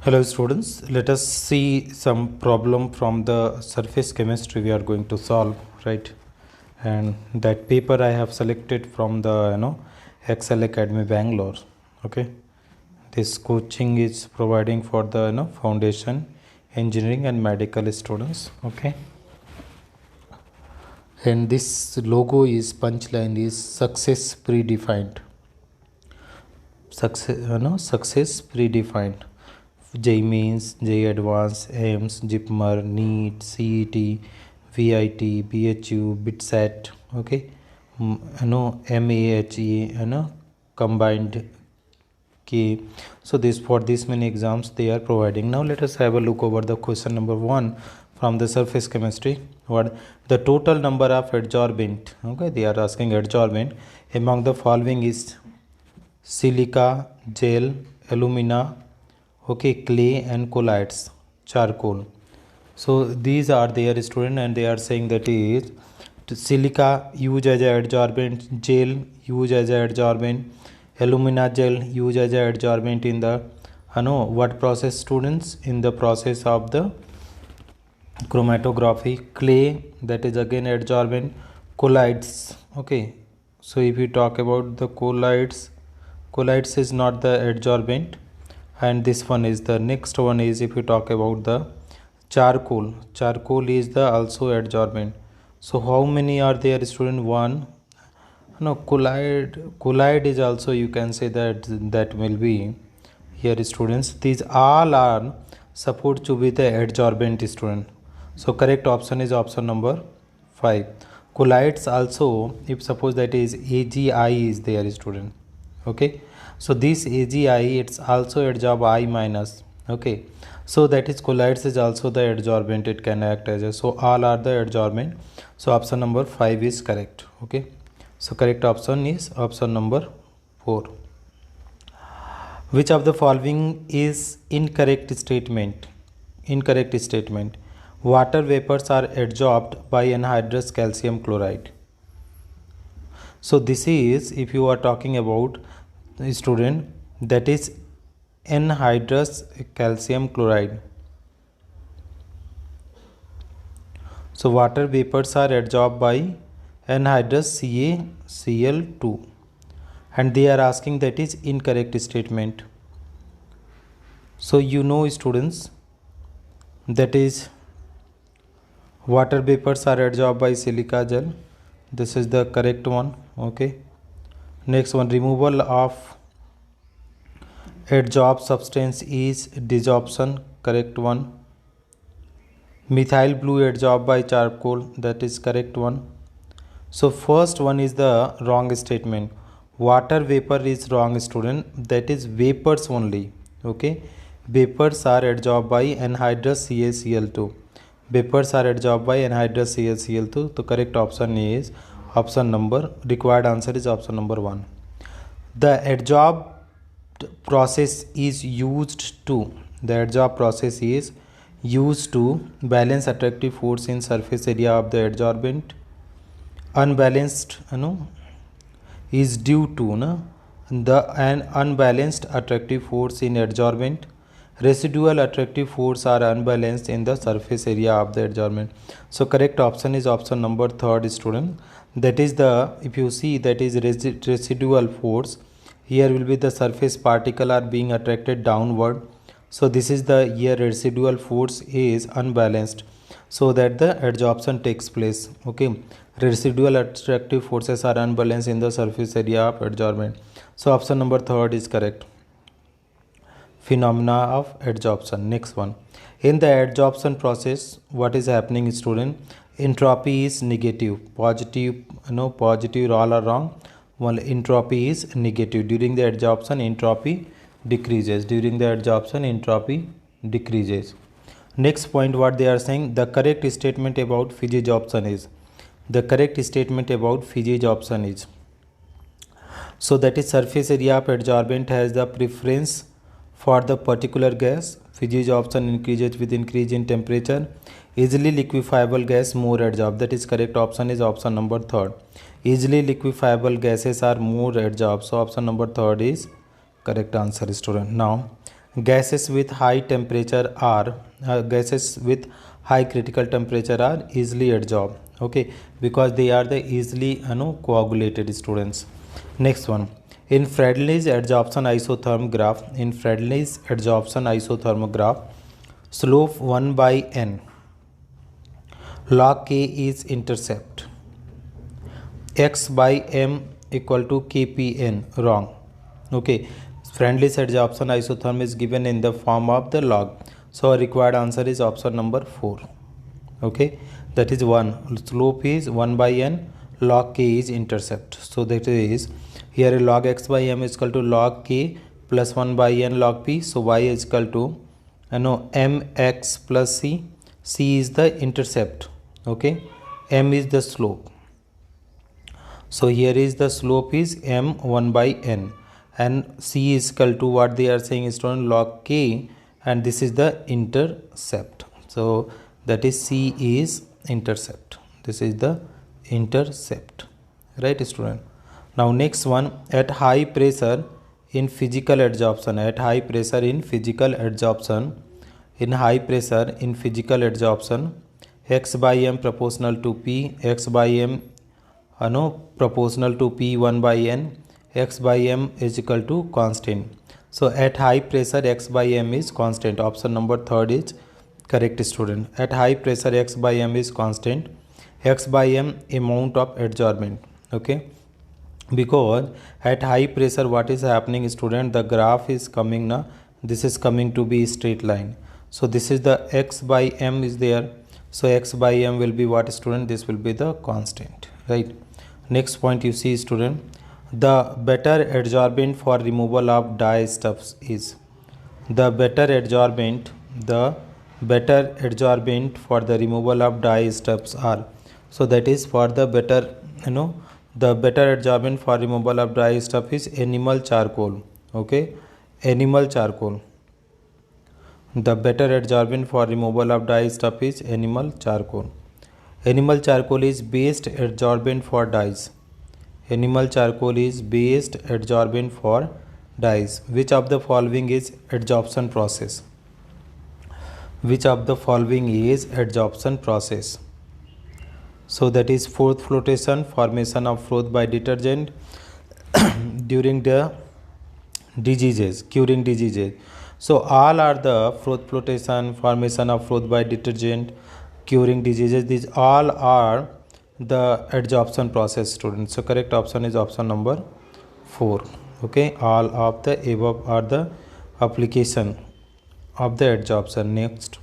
Hello students, let us see some problem from the surface chemistry we are going to solve, right? And that paper I have selected from the Excel Academy Bangalore. Okay, this coaching is providing for the foundation engineering and medical students. Okay, and this logo is punchline is success predefined. Success predefined. JEE Mains, JEE Advanced, AIMS, JIPMER, NEET, CET, VIT, BHU, BITSAT, okay, MAHE, combined K. So this for this many exams they are providing. Now let us have a look over the question number 1 from the surface chemistry. What the total number of adsorbent, okay, they are asking adsorbent among the following is silica, gel, alumina, okay, clay and colloids, charcoal. So these are their student and they are saying that is silica used as a adsorbent, gel used as a adsorbent, alumina gel used as a adsorbent in the what process students, in the process of the chromatography, clay that is again adsorbent, colloids, okay. So if you talk about the colloids is not the adsorbent, and this one is the next one is if you talk about the charcoal is the also adsorbent. So how many are there student? One. No, colloid is also, you can say that will be here students. These all are supposed to be the adsorbent student. So correct option is option number 5. Colloids also, if suppose that is AgI is there student, okay. So this AgI, it's also adsorb I minus, okay. So that is colloids is also the adsorbent, it can act as a, so all are the adsorbent. So option number 5 is correct, okay. So correct option is option number 4. Which of the following is incorrect statement? Incorrect statement. Water vapors are adsorbed by anhydrous calcium chloride. So this is, if you are talking about student, that is anhydrous calcium chloride. So water vapors are adsorbed by anhydrous CaCl2, and they are asking that is incorrect statement. So students, that is water vapors are adsorbed by silica gel. This is the correct one, okay. Next one, removal of adsorbed substance is desorption, correct one. Methyl blue adsorbed by charcoal, that is correct one. So first one is the wrong statement. Water vapor is wrong student, that is vapors only, okay. Vapors are adsorbed by anhydrous CaCl2. Vapors are adsorbed by anhydrous CaCl2. The correct option is option number, required answer is option number 1. The adsorbed process is used to, the adsorb process is used to balance attractive force in surface area of the adsorbent. Unbalanced is due to an unbalanced attractive force in adsorbent. Residual attractive force are unbalanced in the surface area of the adsorbent. So correct option is option number 3 student. That is the, if you see, that is residual force. Here will be the surface particle are being attracted downward. So this is the here residual force is unbalanced, so that the adsorption takes place, okay. Residual attractive forces are unbalanced in the surface area of adsorbent. So option number 3 is correct. Phenomena of adsorption. Next one, in the adsorption process, what is happening student? Entropy is negative, positive, positive all are wrong. Well, entropy is negative. During the adsorption, entropy decreases. During the adsorption, entropy decreases. Next point, what they are saying, the correct statement about physisorption is, the correct statement about physisorption is, so that is surface area of adsorbent has the preference for the particular gas. Physisorption increases with increase in temperature. Easily liquefiable gas more adsorbed, that is correct option is option number 3. Easily liquefiable gases are more adsorbed, so option number 3 is correct answer student. Now gases with high temperature are gases with high critical temperature are easily adsorbed. Okay, because they are the easily coagulated, students. Next one, in Friendly's adsorption isotherm graph, slope 1 by n, log k is intercept, x by m equal to kpn, wrong. Okay, Friendly's adsorption isotherm is given in the form of the log, so our required answer is option number 4. Okay, that is 1, slope is 1 by n, log k is intercept, so that is here log x by m is equal to log k plus 1 by n log p, so y is equal to mx plus c is the intercept, okay, m is the slope. So here is the slope is m 1 by n, and c is equal to what they are saying is log k, and this is the intercept. So that is c is intercept. This is the intercept, right, student? Now next one, at high pressure in physical adsorption, x by m proportional to p, x by m proportional to p1 by n, x by m is equal to constant. So at high pressure x by m is constant. Option number 3rd is correct, student. At high pressure x by m is constant, x by m amount of adsorbent. Okay, because at high pressure what is happening, student, the graph is coming now, this is coming to be straight line, so this is the x by m is there, so x by m will be what, student? This will be the constant, right? Next point you see, student, the better adsorbent for removal of dye stuffs is, the better adsorbent for the removal of dye stuffs are, so that is for the better, the better adsorbent for removal of dry stuff is animal charcoal. Okay, animal charcoal. The better adsorbent for removal of dye stuff is animal charcoal. Animal charcoal is best adsorbent for dyes. Animal charcoal is best adsorbent for dyes. Which of the following is adsorption process? Which of the following is adsorption process? So that is froth flotation, formation of froth by detergent during the diseases, curing diseases. So all are the froth flotation, formation of froth by detergent, curing diseases. These all are the adsorption process, students. So correct option is option number 4. Okay, all of the above are the application of the adsorption. Next,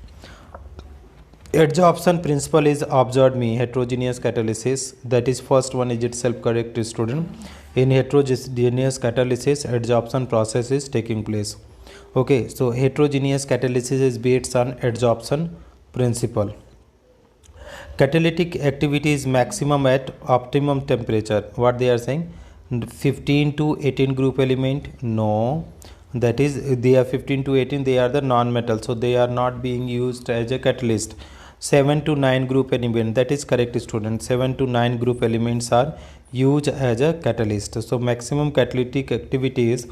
adsorption principle is observed me heterogeneous catalysis. That is first one is itself correct, student. In heterogeneous catalysis, adsorption process is taking place. Okay, so heterogeneous catalysis is based on adsorption principle. Catalytic activity is maximum at optimum temperature. What they are saying? 15 to 18 group element? No, that is they are 15 to 18, they are the non-metal, so they are not being used as a catalyst. 7 to 9 group element, that is correct, student. 7 to 9 group elements are used as a catalyst. So maximum catalytic activity is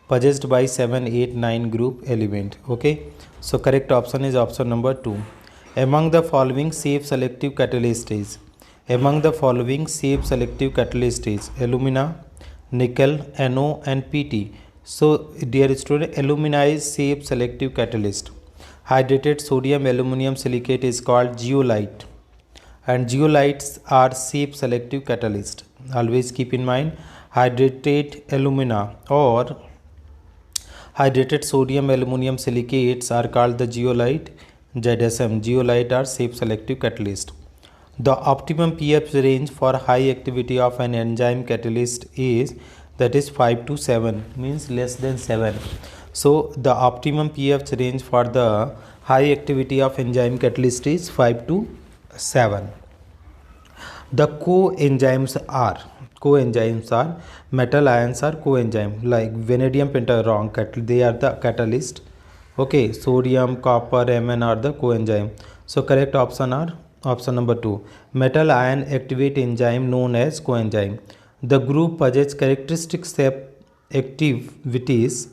possessed by 7, 8, 9 group element. Okay, so correct option is option number 2. Among the following safe selective catalyst is, alumina, nickel, NO and PT. So dear student, alumina is safe selective catalyst. Hydrated sodium aluminum silicate is called zeolite, and zeolites are safe selective catalyst. Always keep in mind, hydrated alumina or hydrated sodium aluminum silicates are called the zeolite. ZSM, zeolite are safe selective catalyst. The optimum pH range for high activity of an enzyme catalyst is, that is 5 to 7, means less than 7. So the optimum pH range for the high activity of enzyme catalyst is 5 to 7. The coenzymes are metal ions are coenzyme, like vanadium pentarong, they are the catalyst. Okay, sodium, copper, Mn are the coenzyme. So correct option are option number 2. Metal ion activate enzyme known as coenzyme. The group possesses characteristic step activities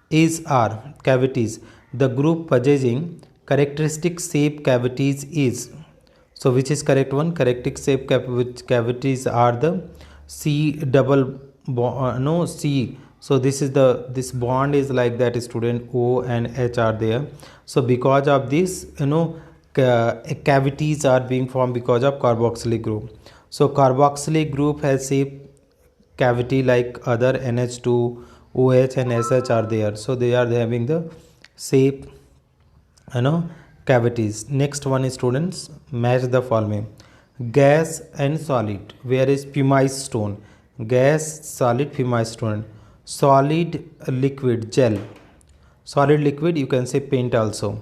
is are cavities. The group possessing characteristic shape cavities is. So which is correct one? Characteristic shape cavities are the C double no C. So this bond is like that, student. O and H are there. So because of this, cavities are being formed because of carboxylic group. So carboxylic group has shape cavity like other NH2, OH and SH are there. So they are having the shape, cavities. Next one is, students, match the following: gas and solid. Where is pumice stone? Gas, solid, pumice stone. Solid, liquid, gel. Solid liquid, you can say paint also.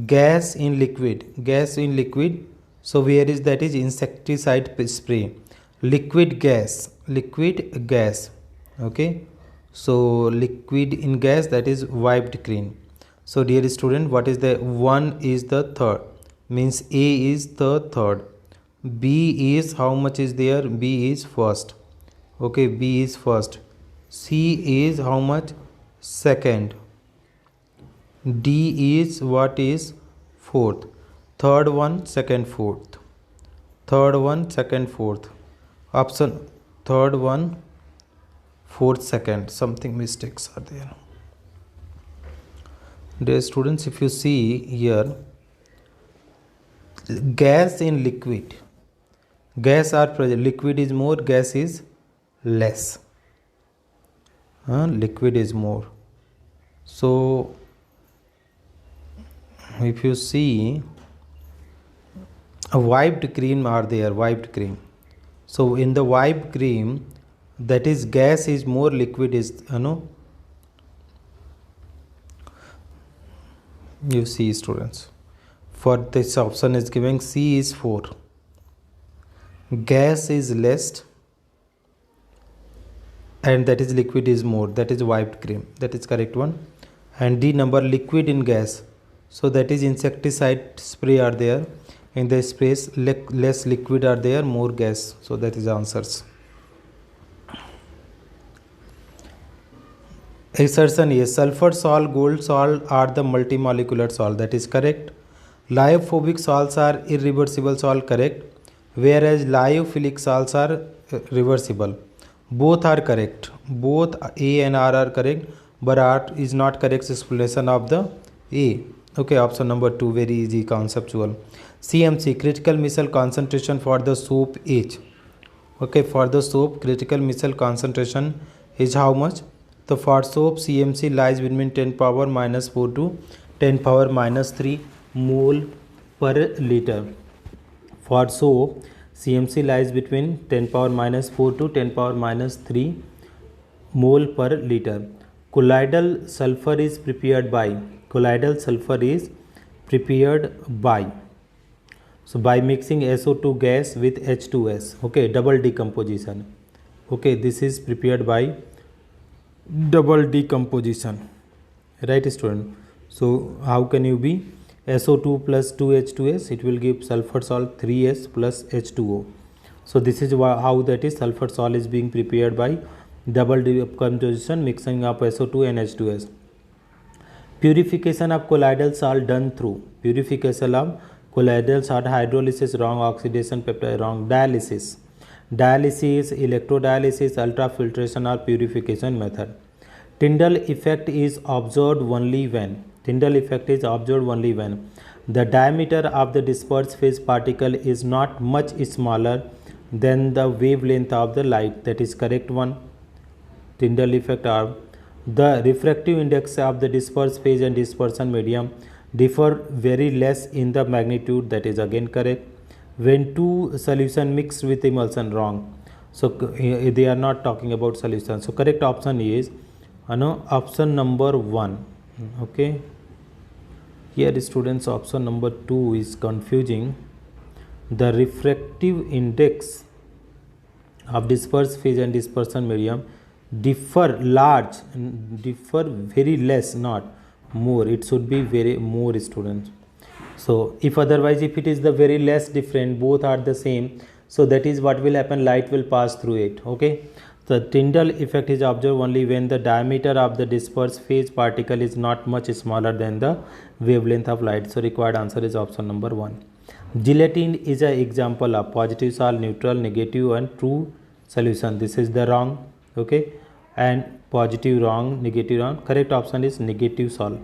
Gas in liquid. Gas in liquid. So where is that? Is insecticide spray. Liquid gas. Liquid gas. Okay. So liquid in gas, that is wiped cream. So dear student, what is the one is the third, means A is the third, B is how much is there? B is first. Okay, B is first. C is how much? Second. D is what is? Fourth. Third one, second, fourth. Third one, second, fourth. Option third one, fourth, second. Something mistakes are there. Dear students, if you see here, gas in liquid, gas are present, liquid is more, gas is less. Liquid is more. So if you see, a wiped cream are there, wiped cream. So in the wiped cream, that is gas is more, liquid is, you see, students, for this option is giving C is 4, gas is less, and that is liquid is more, that is wiped cream, that is correct one. And D number, liquid in gas, so that is insecticide spray are there, in the sprays less liquid are there, more gas, so that is answers. Assertion is sulfur salt, gold salt are the multimolecular salt, that is correct. Lyophobic salts are irreversible salt, correct, whereas lyophilic salts are reversible. Both are correct, both A and R are correct, but R is not correct explanation of the A. Okay, option number 2, very easy, conceptual. CMC, critical missile concentration for the soap H. Okay, for the soap critical missile concentration is how much? So for soap, CMC lies between 10 power minus 4 to 10 power minus 3 mole per liter. For soap, CMC lies between 10 power minus 4 to 10 power minus 3 mole per liter. Colloidal sulfur is prepared by. Colloidal sulfur is prepared by. So by mixing SO2 gas with H2S. Okay, double decomposition. Okay, this is prepared by double decomposition, right, student? So how can you be SO2 plus 2H2S? It will give sulfur salt 3S plus H2O. So this is how that is sulfur salt is being prepared by double decomposition, mixing up SO2 and H2S. Purification of colloidal salt done through purification of colloidal salt, hydrolysis wrong, oxidation peptide wrong, dialysis. Dialysis, electrodialysis, ultrafiltration or purification method. Tyndall effect is observed only when. Tyndall effect is observed only when the diameter of the dispersed phase particle is not much smaller than the wavelength of the light. That is correct one. Tyndall effect are the refractive index of the dispersed phase and dispersion medium differ very less in the magnitude. That is again correct. When two solution mixed with emulsion, wrong. So they are not talking about solution. So correct option is option number 1. Okay, here students, option number 2 is confusing. The refractive index of dispersed phase and dispersion medium differ very less, not more. It should be very more, students. So if otherwise, if it is the very less different, both are the same, so that is what will happen, light will pass through it. Okay, The Tyndall effect is observed only when the diameter of the dispersed phase particle is not much smaller than the wavelength of light. So required answer is option number 1. Gelatin is an example of positive salt, neutral, negative and true solution. This is the wrong, okay, and positive wrong, negative wrong. Correct option is negative salt.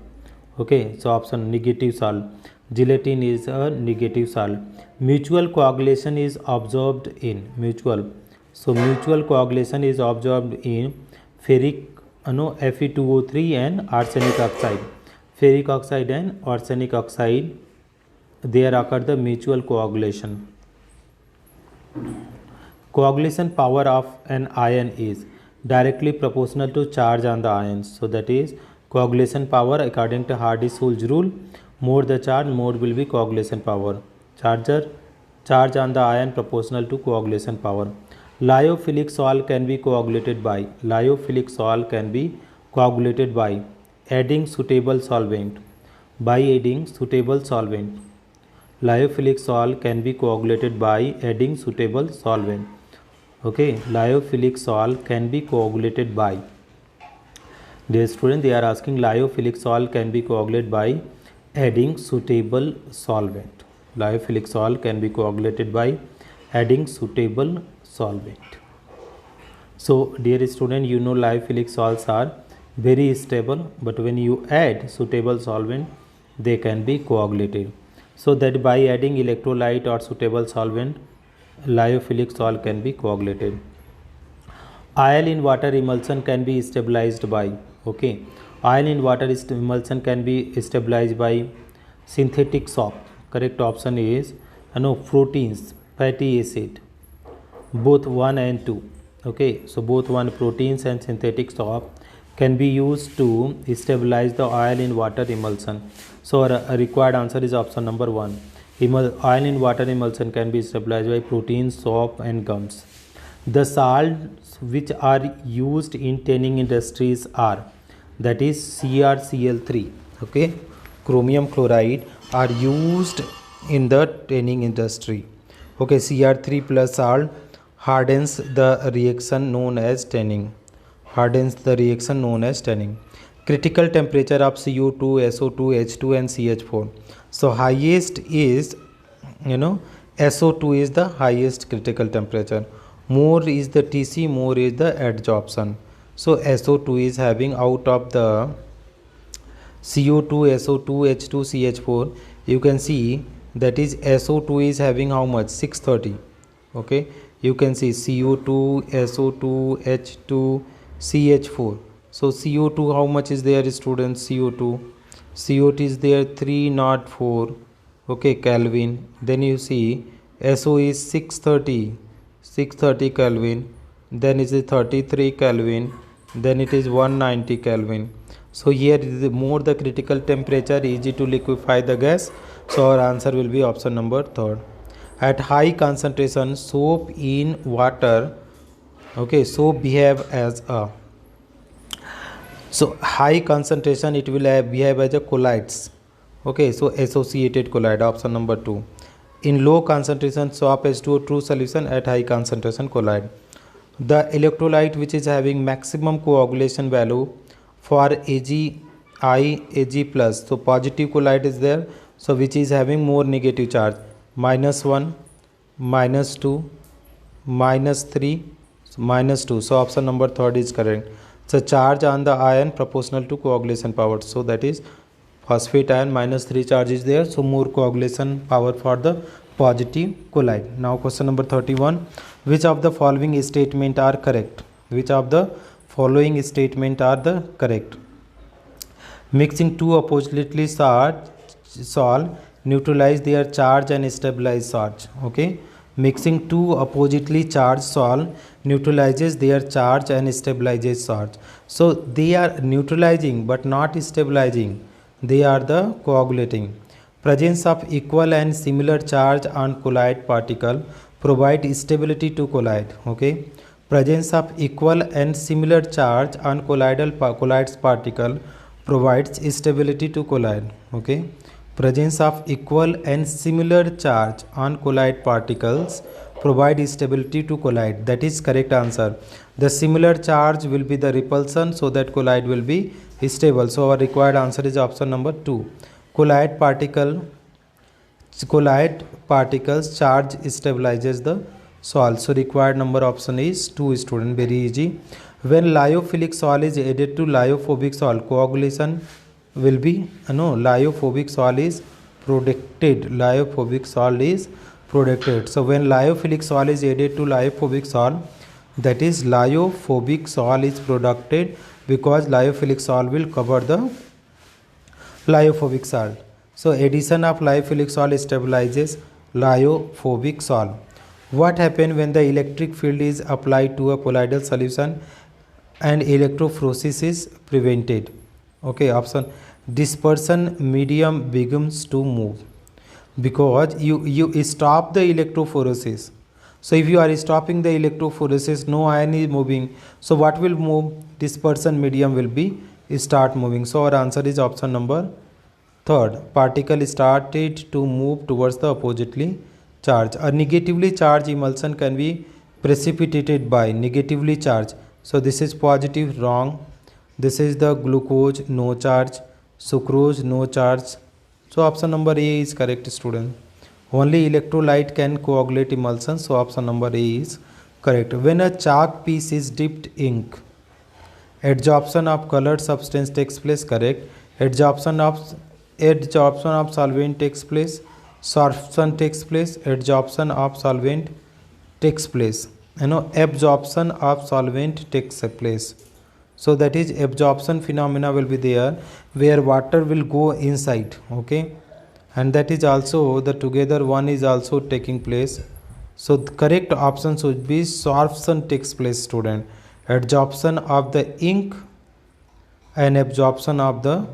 Okay, so option negative salt. Gelatin is a negative salt. Mutual coagulation is observed in mutual coagulation is observed in ferric Fe2O3 and arsenic oxide. Ferric oxide and arsenic oxide, there occur the mutual coagulation. Coagulation power of an ion is directly proportional to charge on the ions. So that is coagulation power according to Hardy-Schulze rule. More the charge, more will be coagulation power. Charge on the ion proportional to coagulation power. Lyophilic salt can be coagulated by adding suitable solvent. Lyophilic salt can be coagulated by adding suitable solvent. Okay, lyophilic salt can be coagulated by. Dear student, they are asking lyophilic salt can be coagulated by adding suitable solvent. Lyophilic salt can be coagulated by adding suitable solvent. So dear student, you know lyophilic salts are very stable, but when you add suitable solvent, they can be coagulated. So that by adding electrolyte or suitable solvent, lyophilic salt can be coagulated. Oil in water emulsion can be stabilized by, okay, oil in water emulsion can be stabilized by synthetic soap. Correct option is proteins, fatty acid, both 1 and 2. Okay, so both 1 proteins and synthetic soap can be used to stabilize the oil in water emulsion. So a required answer is option number 1. Oil in water emulsion can be stabilized by proteins, soap and gums. The salts which are used in tanning industries are, that is CrCl3, okay, chromium chloride are used in the tanning industry. Okay, Cr3 plus salt hardens the reaction known as tanning. Critical temperature of CO2, SO2, H2 and CH4. So highest is, SO2 is the highest critical temperature. More is the Tc, more is the adsorption. So SO2 is having, out of the CO2, SO2, H2, CH4, you can see that is SO2 is having how much? 630. Okay, you can see CO2, SO2, H2, CH4. So CO2 how much is there, students? CO2 is there 304, okay, Kelvin. Then you see SO is 630 Kelvin, then is it 33 Kelvin, then it is 190 Kelvin. So here is more the critical temperature, easy to liquefy the gas. So our answer will be option number 3rd. At high concentration, soap in water, okay, soap behave as a, so high concentration it will behave as a colloids. Okay, so associated colloid, option number 2. In low concentration, soap H2O true solution, at high concentration colloid. The electrolyte which is having maximum coagulation value for Ag plus, so positive colloid is there, so which is having more negative charge, -1, -2, -3, -2. So option number 3rd is correct. So charge on the ion proportional to coagulation power. So that is phosphate ion -3 charge is there. So more coagulation power for the positive colloid. Now question number 31. Which of the following statement are correct? Mixing two oppositely charged salt neutralize their charge and stabilize charge. Okay, mixing two oppositely charged salt neutralizes their charge and stabilizes charge. So they are neutralizing but not stabilizing, they are the coagulating. Presence of equal and similar charge on colloid particle provide stability to colloid. Okay, presence of equal and similar charge on colloids particle provides stability to colloid. Okay, presence of equal and similar charge on colloid particles provide stability to colloid. That is correct answer. The similar charge will be the repulsion, so that colloid will be stable. So our required answer is option number 2. Colloid particles charge stabilizes the salt. So required number option is 2, student. Very easy. When lyophilic salt is added to lyophobic salt, coagulation will be lyophobic salt is protected. Lyophobic salt is protected. So when lyophilic salt is added to lyophobic salt, that is lyophobic salt is protected, because lyophilic salt will cover the lyophobic salt. So addition of lyophilic salt stabilizes lyophobic salt. What happens when the electric field is applied to a colloidal solution and electrophoresis is prevented? Okay, option: dispersion medium begins to move, because you stop the electrophoresis. So if you are stopping the electrophoresis, no ion is moving. So what will move? Dispersion medium will be start moving. So our answer is option number 3rd. Particle started to move towards the oppositely charged. A negatively charged emulsion can be precipitated by negatively charged. So this is positive, wrong. This is the glucose, no charge. Sucrose, no charge. So option number A is correct, student. Only electrolyte can coagulate emulsion. So option number A is correct. When a chalk piece is dipped ink, adsorption of colored substance takes place. Correct. Adsorption of solvent takes place. Sorption takes place. Adsorption of solvent takes place. Absorption of solvent takes place. So that is absorption phenomena will be there, where water will go inside. Okay, and that is also the together one is also taking place. So the correct option should be sorption takes place, student. Adsorption of the ink and absorption of the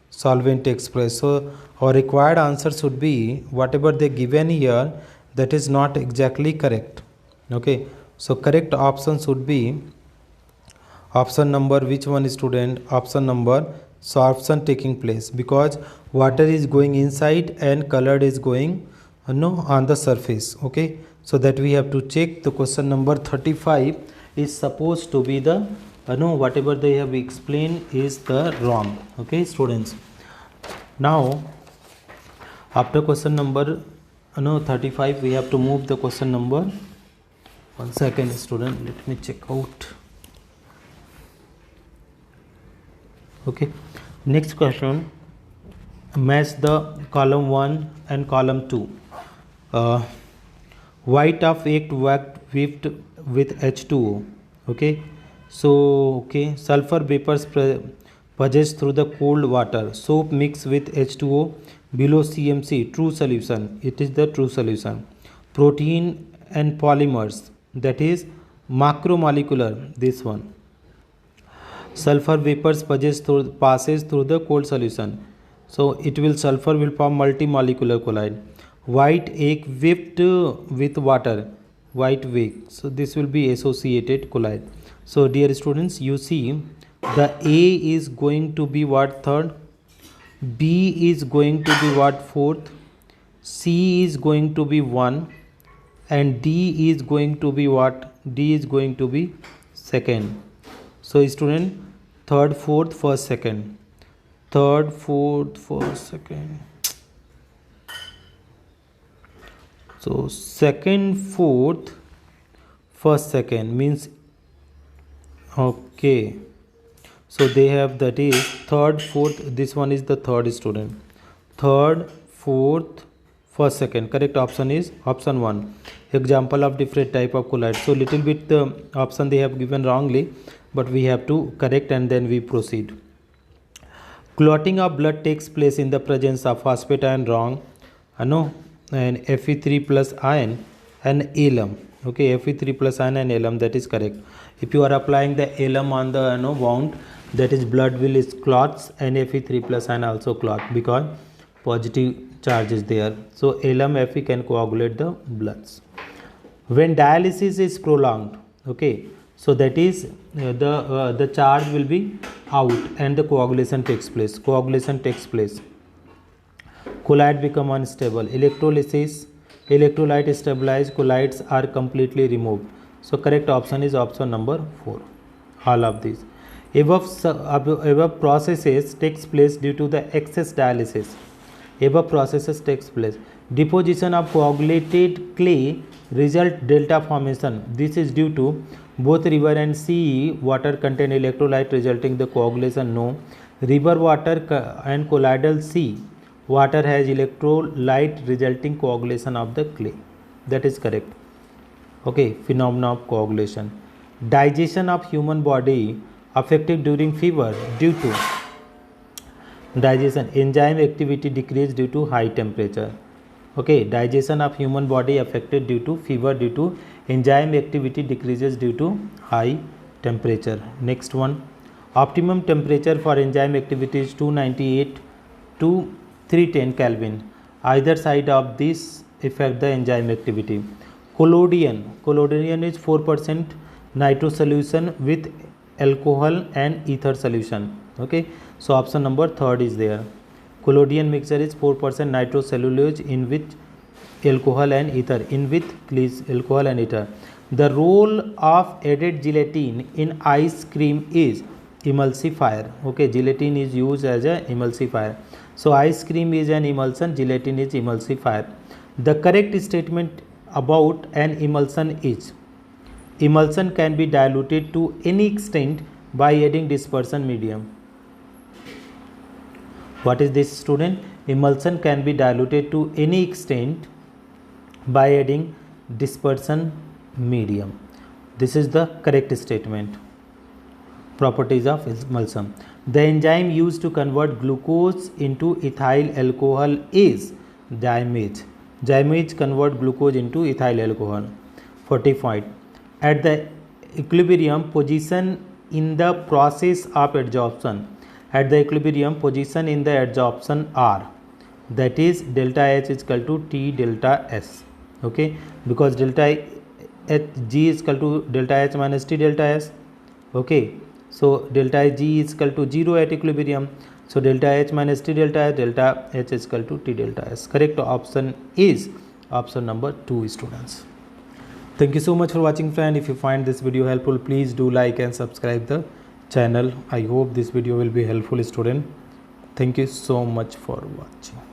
solvent takes place. So our required answer should be whatever they given here, that is not exactly correct. Okay, so correct option should be option number, which one, student? Option number sorption taking place, because water is going inside and colored is going on the surface. Okay, so that we have to check. The question number 35 is supposed to be the whatever they have explained is the wrong. Okay, students. Now after question number 35, we have to move the question number, 1 second, student, let me check out. Okay, next question, match the column 1 and column 2. White of egg whipped with H2O. Okay, so sulfur vapors purges through the cold water. Soap mixed with H2O below CMC, true solution. It is the true solution. Protein and polymers, that is macromolecular, this one. Sulfur vapors passes through the cold solution. So sulfur will form multimolecular colloid. White egg whipped with water, white egg. So this will be associated colloid. So dear students, you see the A is going to be what? 3rd. B is going to be what? 4th. C is going to be 1. And D is going to be what? D is going to be 2nd. So student, 3rd, 4th, 1st, 2nd. 3rd, 4th, 1st, 2nd. So 2nd, 4th, 1st, 2nd means okay. So they have, that is 3rd, 4th. This one is the 3rd, student. 3rd, 4th, 1st, 2nd. Correct option is option 1. Example of different type of colloid. So little bit the option they have given wrongly, but we have to correct and then we proceed. Clotting of blood takes place in the presence of phosphate ion, wrong. And Fe3 plus ion and alum. Okay, Fe3 plus ion and alum, that is correct. If you are applying the alum on the wound, that is blood will is clots, and Fe3 plus ion also clot, because positive charge is there. So alum Fe can coagulate the bloods. When dialysis is prolonged, okay, so that is the charge will be out and the coagulation takes place. Colloid become unstable. Electrolysis electrolyte stabilized, colloids are completely removed. So correct option is option number 4. All of these above processes takes place due to the excess dialysis. Above processes takes place. Deposition of coagulated clay result delta formation. This is due to both river and sea water contain electrolyte resulting the coagulation. No. River water and colloidal sea water has electrolyte resulting coagulation of the clay. That is correct. Okay, phenomena of coagulation. Digestion of human body affected during fever due to digestion. Enzyme activity decreased due to high temperature. Okay, digestion of human body affected due to fever due to enzyme activity decreases due to high temperature. Next one, optimum temperature for enzyme activity is 298 to 310 Kelvin. Either side of this affect the enzyme activity. Collodion is 4% nitro solution with alcohol and ether solution. Okay, so option number 3rd is there. Collodion mixture is 4% nitrocellulose in which alcohol and ether. In with please alcohol and ether. The role of added gelatin in ice cream is emulsifier. Okay, gelatin is used as a emulsifier. So ice cream is an emulsion, gelatin is emulsifier. The correct statement about an emulsion is emulsion can be diluted to any extent by adding dispersion medium. What is this, student? Emulsion can be diluted to any extent by adding dispersion medium. This is the correct statement. Properties of emulsion. The enzyme used to convert glucose into ethyl alcohol is diamide. Diamide convert glucose into ethyl alcohol. 45. At the equilibrium position in the process of adsorption. At the equilibrium position in the adsorption R, that is delta H is equal to T delta S. Okay, because delta H G is equal to delta H minus T delta S. Okay, so delta G is equal to 0 at equilibrium. So delta H minus T delta S, delta H is equal to T delta S. Correct option is option number 2, students. Thank you so much for watching, friend. If you find this video helpful, please do like and subscribe the channel. I hope this video will be helpful, student. Thank you so much for watching.